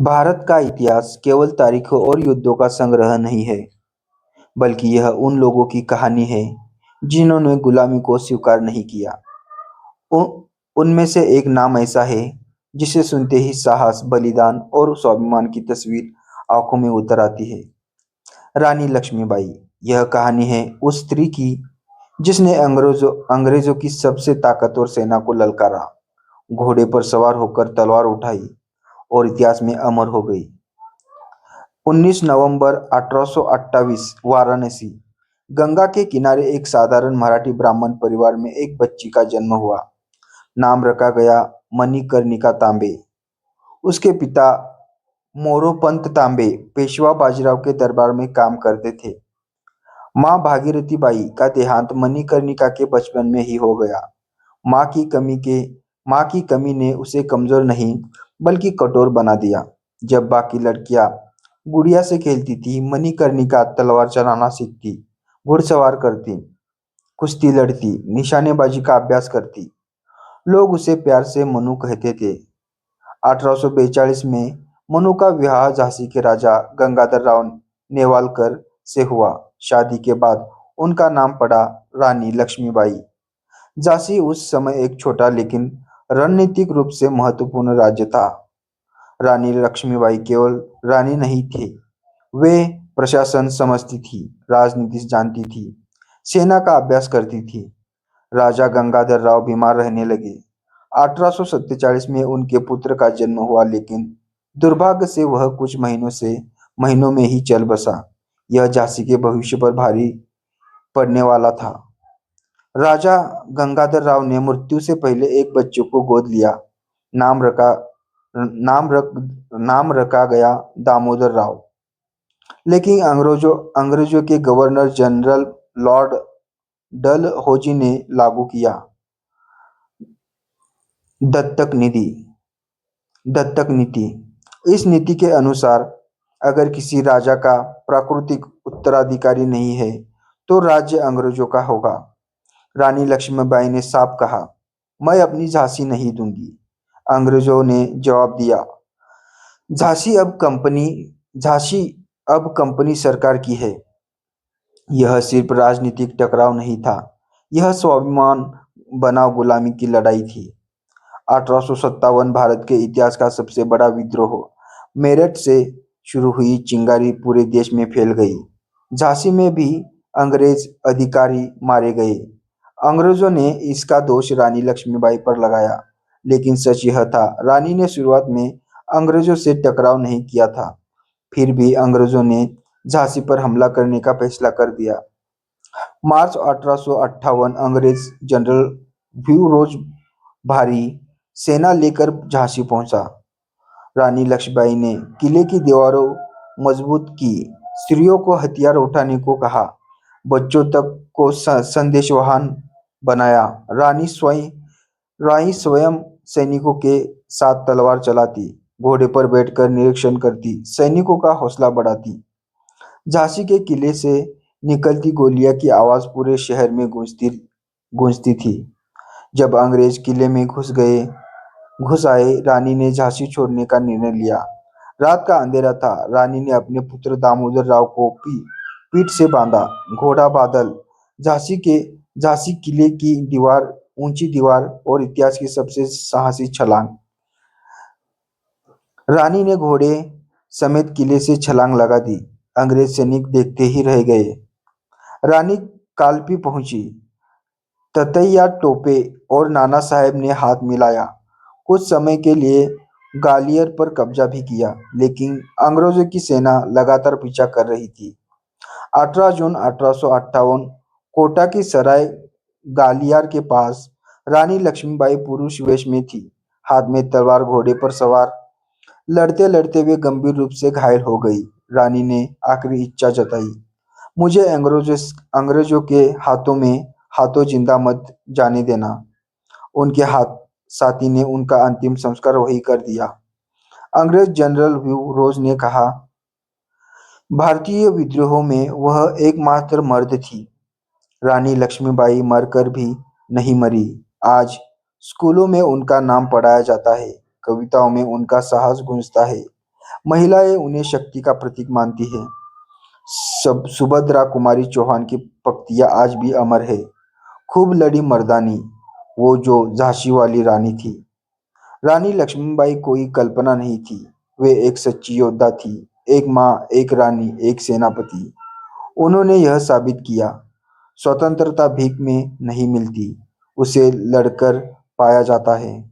भारत का इतिहास केवल तारीखों और युद्धों का संग्रह नहीं है, बल्कि यह उन लोगों की कहानी है जिन्होंने गुलामी को स्वीकार नहीं किया। उ- उनमें से एक नाम ऐसा है जिसे सुनते ही साहस, बलिदान और स्वाभिमान की तस्वीर आंखों में उतर आती है। रानी लक्ष्मीबाई। यह कहानी है उस स्त्री की जिसने अंग्रेजों की सबसे ताकतवर सेना को ललकारा, घोड़े पर सवार होकर तलवार उठाई और इतिहास में अमर हो गई। 19 नवंबर 1828 वाराणसी। गंगा के किनारे एक साधारण मराठी ब्राह्मण परिवार में एक बच्ची का जन्म हुआ। नाम रखा गया मणिकर्णिका तांबे। उसके पिता मोरोपंत तांबे पेशवा बाजीराव के दरबार में काम करते थे। मां भागीरथी बाई का देहांत मणिकर्णिका के बचपन में ही हो गया। मां की कमी के मां की कमी ने उसे कमजोर नहीं बल्कि कठोर बना दिया। जब बाकी लड़कियां गुड़िया से खेलती थी, मणिकर्णिका तलवार चलाना सीखती, घुड़सवार करती, कुश्ती लड़ती, निशानेबाजी का अभ्यास करती। लोग उसे प्यार से मनु कहते थे। 1842 में मनु का विवाह झांसी के राजा गंगाधर राव नेवालकर से हुआ। शादी के बाद उनका नाम पड़ा रानी लक्ष्मीबाई। झांसी उस समय एक छोटा लेकिन रणनीतिक रूप से महत्वपूर्ण राज्य था। रानी लक्ष्मीबाई केवल रानी नहीं थी, वे प्रशासन समझती थी, राजनीति जानती थी, सेना का अभ्यास करती थी। राजा गंगाधर राव बीमार रहने लगे। 1847 में उनके पुत्र का जन्म हुआ, लेकिन दुर्भाग्य से वह कुछ महीनों में ही चल बसा। यह झांसी के भविष्य पर भारी पड़ने वाला था। राजा गंगाधर राव ने मृत्यु से पहले एक बच्चे को गोद लिया। नाम रखा नाम रख नाम रखा गया दामोदर राव। लेकिन अंग्रेजों के गवर्नर जनरल लॉर्ड डलहौजी ने लागू किया दत्तक नीति दत्तक नीति। इस नीति के अनुसार अगर किसी राजा का प्राकृतिक उत्तराधिकारी नहीं है तो राज्य अंग्रेजों का होगा। रानी लक्ष्मीबाई ने साफ कहा, मैं अपनी झांसी नहीं दूंगी। अंग्रेजों ने जवाब दिया, झांसी अब कंपनी झांसी अब कंपनी सरकार की है। यह सिर्फ राजनीतिक टकराव नहीं था, यह स्वाभिमान बनाम गुलामी की लड़ाई थी। 1857 भारत के इतिहास का सबसे बड़ा विद्रोह मेरठ से शुरू हुई चिंगारी पूरे देश में फैल गई। झांसी में भी अंग्रेज अधिकारी मारे गए। अंग्रेजों ने इसका दोष रानी लक्ष्मीबाई पर लगाया, लेकिन सच यह था, रानी ने शुरुआत में अंग्रेजों से टकराव नहीं किया था। फिर भी अंग्रेजों ने झांसी पर हमला करने का फैसला कर दिया। मार्च 1858 अंग्रेज जनरल व्यू रोज भारी सेना लेकर झांसी पहुंचा। रानी लक्ष्मीबाई ने किले की दीवारों मजबूत की, स्त्रियों को हथियार उठाने को कहा, बच्चों तक को संदेशवाहन बनाया। रानी स्वयं सैनिकों के साथ तलवार चलाती, घोड़े पर बैठकर निरीक्षण करती, सैनिकों का हौसला बढ़ाती। झांसी के किले से निकलती गोलियां की आवाज पूरे शहर में गूंजती थी। जब अंग्रेज किले में घुस आए, रानी ने झांसी छोड़ने का निर्णय लिया। रात का अंधेरा था। रानी ने अपने पुत्र दामोदर राव को पीठ से बांधा। घोड़ा बादल, झांसी किले की ऊंची दीवार और इतिहास की सबसे साहसी छलांग। रानी ने घोड़े समेत किले से छलांग लगा दी। अंग्रेज सैनिक देखते ही रह गए। रानी कालपी पहुंची। ततैया टोपे और नाना साहब ने हाथ मिलाया। कुछ समय के लिए ग्वालियर पर कब्जा भी किया, लेकिन अंग्रेजों की सेना लगातार पीछा कर रही थी। 18 जून 1858 कोटा की सराय गालियार के पास रानी लक्ष्मीबाई पुरुष वेश में थी, हाथ में तलवार, घोड़े पर सवार। लड़ते लड़ते वे गंभीर रूप से घायल हो गई। रानी ने आखिरी इच्छा जताई, मुझे अंग्रेजों के हाथों जिंदा मत जाने देना। उनके हाथ साथी ने उनका अंतिम संस्कार वही कर दिया। अंग्रेज जनरल व्यू रोज ने कहा, भारतीय विद्रोह में वह एकमात्र मर्द थी। रानी लक्ष्मीबाई मरकर भी नहीं मरी। आज स्कूलों में उनका नाम पढ़ाया जाता है, कविताओं में उनका साहस गूंजता है। महिलाएं उन्हें शक्ति का प्रतीक मानती है। सब सुभद्रा कुमारी चौहान की पंक्तियां आज भी अमर है। खूब लड़ी मर्दानी, वो जो झांसी वाली रानी थी। रानी लक्ष्मीबाई कोई कल्पना नहीं थी, वे एक सच्ची योद्धा थी। एक माँ, एक रानी, एक सेनापति। उन्होंने यह साबित किया, स्वतंत्रता भीख में नहीं मिलती, उसे लड़कर पाया जाता है।